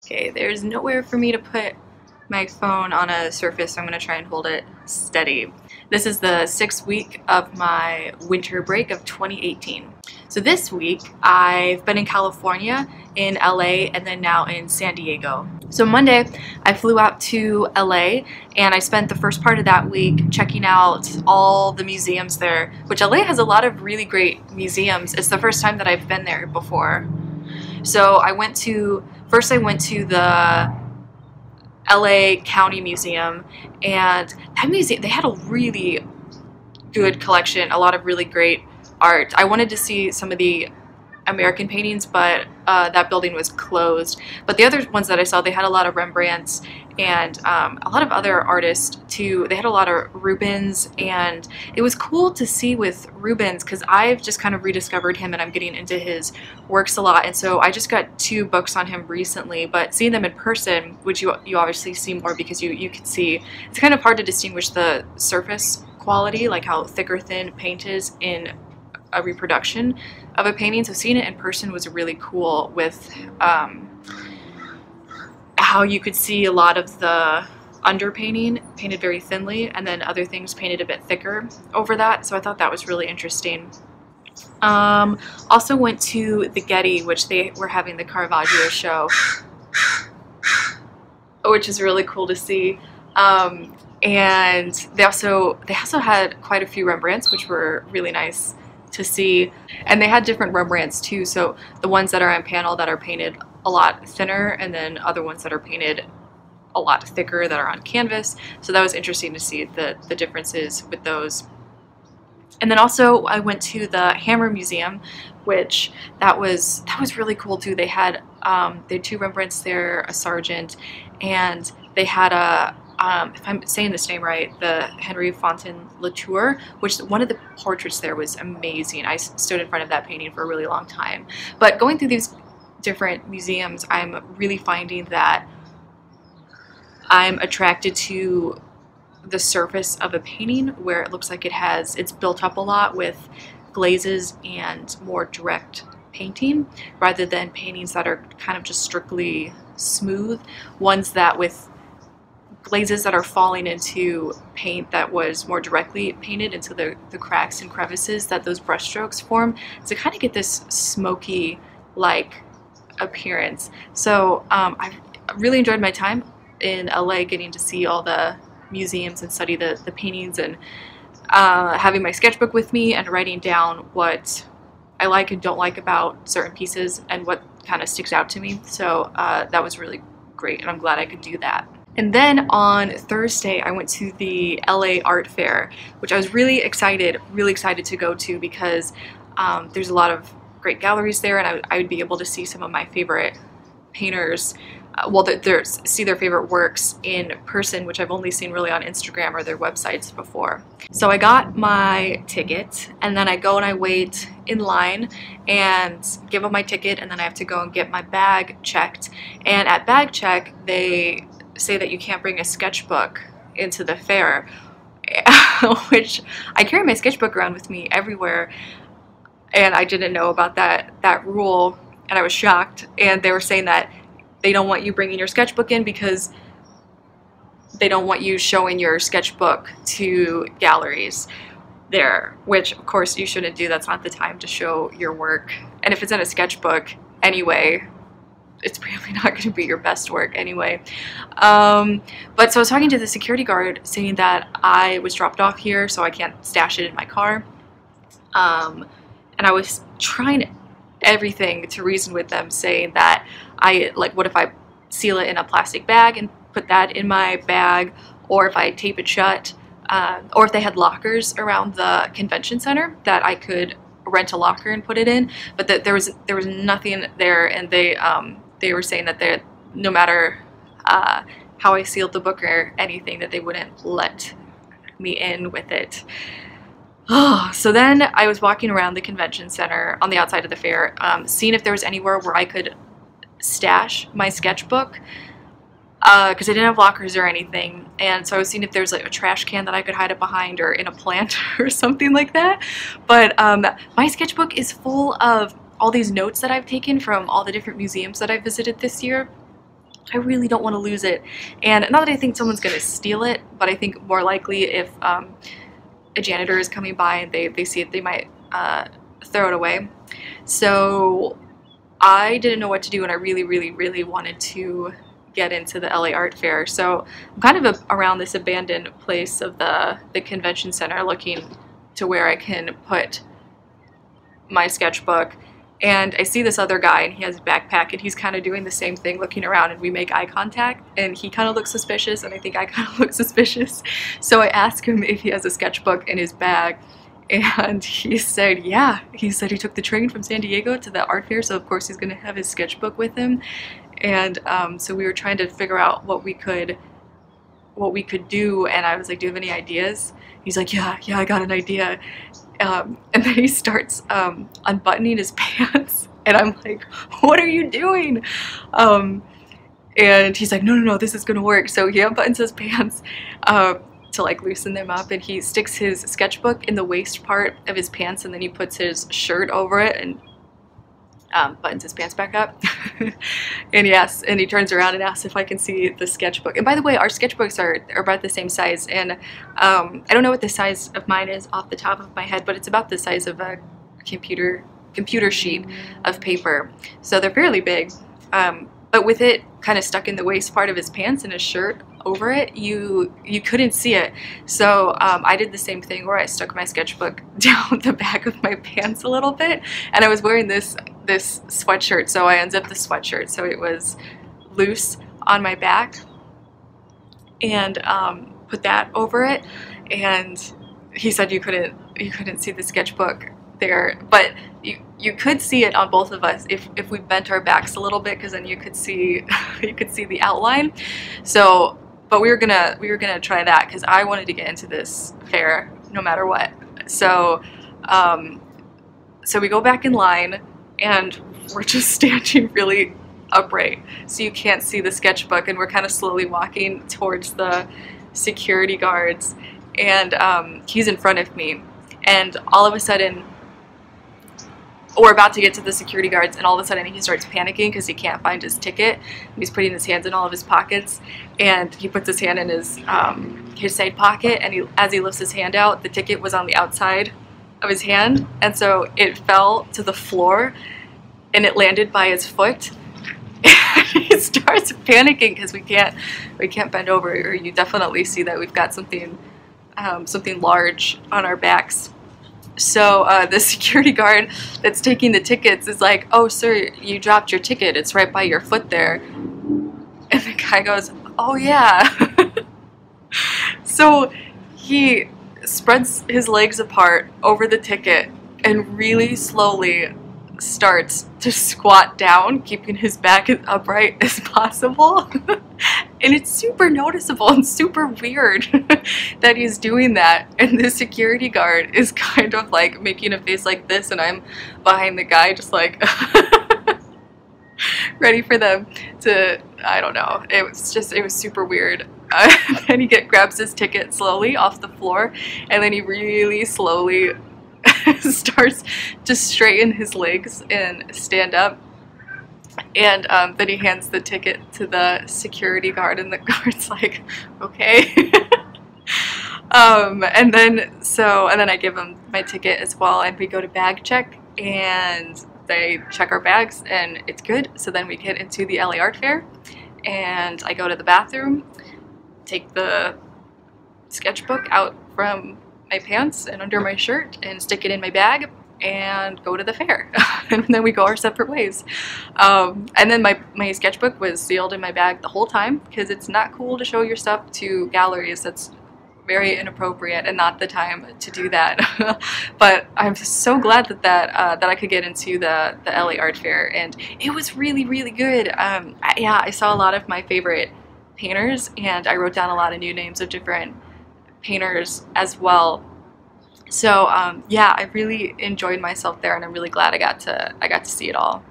Okay, there's nowhere for me to put my phone on a surface, so I'm going to try and hold it steady. This is the 6th week of my winter break of 2018. So this week, I've been in California, in LA, and then now in San Diego. So Monday, I flew out to LA, and I spent the first part of that week checking out all the museums there, which LA has a lot of really great museums. It's the first time that I've been there before. So first I went to the LA County Museum, and that museum, they had a really good collection, a lot of really great art. I wanted to see some of the American paintings, but that building was closed. But the other ones that I saw, they had a lot of Rembrandts and a lot of other artists too. They had a lot of Rubens, and it was cool to see with Rubens because I've just kind of rediscovered him and I'm getting into his works a lot. And so I just got 2 books on him recently, but seeing them in person, which you obviously see more because you can see, it's kind of hard to distinguish the surface quality, like how thick or thin paint is in a reproduction of a painting. So seeing it in person was really cool with how you could see a lot of the underpainting painted very thinly and then other things painted a bit thicker over that. So I thought that was really interesting. Also went to the Getty, which they were having the Caravaggio show, which is really cool to see. And they also had quite a few Rembrandts, which were really nice to see. And they had different Rembrandts too, so the ones that are on panel that are painted a lot thinner, and then other ones that are painted a lot thicker that are on canvas. So that was interesting to see the differences with those. And then also I went to the Hammer Museum, which that was really cool too. They had 2 Rembrandts there, a Sargent, and they had a if I'm saying this name right, the Henri Fontaine-Latour, which one of the portraits there was amazing. I stood in front of that painting for a really long time. But going through these different museums, I'm really finding that I'm attracted to the surface of a painting where it looks like it's built up a lot with glazes and more direct painting, rather than paintings that are kind of just strictly smooth, ones that with glazes that are falling into paint that was more directly painted into the cracks and crevices that those brush strokes form, to kind of get this smoky like appearance. So I really enjoyed my time in LA, getting to see all the museums and study the paintings, and having my sketchbook with me and writing down what I like and don't like about certain pieces and what kind of sticks out to me. So that was really great, and I'm glad I could do that. And then on Thursday, I went to the LA Art Fair, which I was really excited to go to because there's a lot of great galleries there, and I would be able to see some of my favorite painters, see their favorite works in person, which I've only seen really on Instagram or their websites before. So I got my ticket, and then I go and I wait in line and give them my ticket, and then I have to go and get my bag checked. And at bag check, they say that you can't bring a sketchbook into the fair, which I carry my sketchbook around with me everywhere, and I didn't know about that rule, and I was shocked. And they were saying that they don't want you bringing your sketchbook in because they don't want you showing your sketchbook to galleries there, which of course you shouldn't do. That's not the time to show your work, and if it's in a sketchbook anyway, it's probably not going to be your best work anyway. But so I was talking to the security guard saying that I was dropped off here, so I can't stash it in my car. And I was trying everything to reason with them, saying that what if I seal it in a plastic bag and put that in my bag, or if I tape it shut, or if they had lockers around the convention center that I could rent a locker and put it in. But there was nothing there, and they were saying that no matter how I sealed the book or anything, that they wouldn't let me in with it. So then I was walking around the convention center on the outside of the fair, seeing if there was anywhere where I could stash my sketchbook, because I didn't have lockers or anything. And so I was seeing if there's like a trash can that I could hide it behind, or in a plant or something like that. But my sketchbook is full of all these notes that I've taken from all the different museums that I visited this year. I really don't want to lose it. And not that I think someone's going to steal it, but I think more likely if a janitor is coming by and they see it, they might throw it away. So I didn't know what to do, and I really wanted to get into the LA Art Fair. So I'm kind of around this abandoned place of the convention center looking to where I can put my sketchbook. And I see this other guy, and he has a backpack, and he's kind of doing the same thing, looking around, and we make eye contact, and he kind of looks suspicious, and I think I kind of look suspicious. So I ask him if he has a sketchbook in his bag, and he said, yeah. He said he took the train from San Diego to the art fair, so of course he's going to have his sketchbook with him. And so we were trying to figure out what we could do, and I was like, do you have any ideas? He's like, yeah, I got an idea. And then he starts unbuttoning his pants, and I'm like, what are you doing? And he's like, no, this is gonna work. So he unbuttons his pants to like loosen them up, and he sticks his sketchbook in the waist part of his pants, and then he puts his shirt over it and buttons his pants back up. And yes, and he turns around and asks if I can see the sketchbook. And by the way, our sketchbooks are about the same size, and I don't know what the size of mine is off the top of my head, but it's about the size of a computer sheet of paper, so they're fairly big. But with it kind of stuck in the waist part of his pants and his shirt over it, you couldn't see it. So I did the same thing where I stuck my sketchbook down the back of my pants a little bit, and I was wearing this sweatshirt, so I unzipped the sweatshirt so it was loose on my back, and put that over it. And he said you couldn't see the sketchbook there, but you could see it on both of us if we bent our backs a little bit, because then you could see the outline. So but we were gonna try that because I wanted to get into this fair no matter what. So so we go back in line, and we're just standing really upright so you can't see the sketchbook, and we're kind of slowly walking towards the security guards, and he's in front of me, and all of a sudden we're about to get to the security guards, and all of a sudden he starts panicking because he can't find his ticket, and he's putting his hands in all of his pockets, and he puts his hand in his side pocket, and as he lifts his hand out, the ticket was on the outside of his hand, and so it fell to the floor and it landed by his foot. And he starts panicking because we can't bend over, or you definitely see that we've got something large on our backs. So the security guard that's taking the tickets is like, oh sir, you dropped your ticket, it's right by your foot there. And the guy goes, oh yeah. So he spreads his legs apart over the ticket and really slowly starts to squat down, keeping his back as upright as possible. And it's super noticeable and super weird that he's doing that, and the security guard is kind of like making a face like this, and I'm behind the guy just like ready for them to, I don't know, it was super weird. Then he grabs his ticket slowly off the floor, and then he really slowly starts to straighten his legs and stand up, and then he hands the ticket to the security guard, and the guard's like, okay. And then I give him my ticket as well, and we go to bag check, and they check our bags and it's good. So then we get into the LA Art Fair, and I go to the bathroom, take the sketchbook out from my pants and under my shirt and stick it in my bag and go to the fair. And then we go our separate ways. And then my sketchbook was sealed in my bag the whole time because it's not cool to show your stuff to galleries. That's very inappropriate and not the time to do that. But I'm so glad that I could get into the LA Art Fair, and it was really good. Yeah, I saw a lot of my favorite painters, and I wrote down a lot of new names of different painters as well. So yeah, I really enjoyed myself there, and I'm really glad I got to see it all.